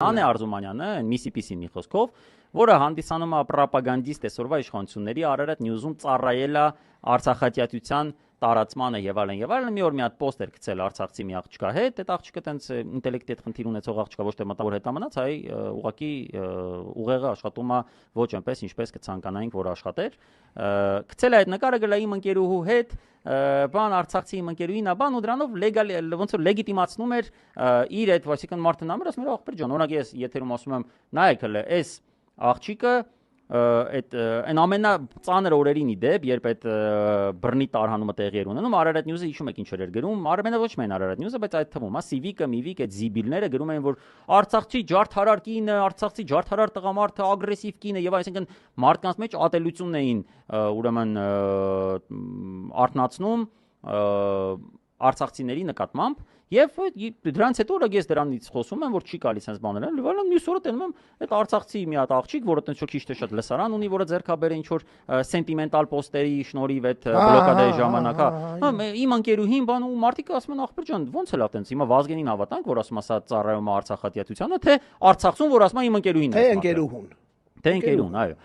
Անե Արզումանյանը, Միսիպիսի մի խոսքով, որը հանդիսանում է պրոպագանդիստ այսօրվա իշխանությունների Արարատ Նյուզում ծառայել է Արցախատյացության տարածմանը եւ այլն, մի օր մի հատ պոստեր գցել արցախցի մի աղջկա հետ, այդ աղջիկը տենց ինտելեկտի հետ խնդիր ունեցող աղջկա, ոչ թե մտավոր հետամնաց, այ ուղղակի ուղեղը աշխատում է ոչ այնպես, ինչպես կցանկանայինք, որ աշխատեր։ Գցել է այդ նկարը գլա իմ ընկերուհու հետ, բան արցախցի իմ ընկերուհին, բան ու դրանով լեգալ ոնց որ լեգիտիմացնում էր իր այդ, այսինքն մարդը նամր, ասում էր աղբեր ջան, օրինակ ես եթերում ասում եմ, նայեք հələ, այս աղջիկը այդ այն ամենածանր օրերին իդեպ, երբ այդ բռնի տարհանումը տեղի էր ունենում, Արարատ Նյուզը հիշում եք ինչ էր գրում, Արմենը ոչ միայն Արարատ Նյուզը, բայց այդ թվում, Սիվիկը, Միվիկ, այդ զիբիլները գրում էին, որ Արցախցի ջարդարար կինը, Արցախցի ջարդարար տղամարդը, ագրեսիվ կինը եւ այսինքն մարդկանց մեջ ատելությունն էին ուրեմն արտնացնում արցախցիների նկատմամբ եւ դրանից հետո օրը ես դրանից խոսում եմ որ չի գալիս sense բաներ լավալ մյուս օրը տենում եմ այդ արցախցի մի հատ աղջիկ որը տենց քիչ թե շատ լսարան ունի որը ձերքաբեր ինչ որ սենտիմենտալ պոստերի շնորհիվ այդ բլոկադայի ժամանակ հա իմ ընկերուհին բան ու մարդիկ ասում են ախպեր ջան ո՞նց է լավ տենց հիմա Վազգենին հավատանք որ ասում ասա ծառայում է Արցախատյացությանը թե Արցախցուն որ ասում է իմ ընկերուհին թե ընկերուհուն այո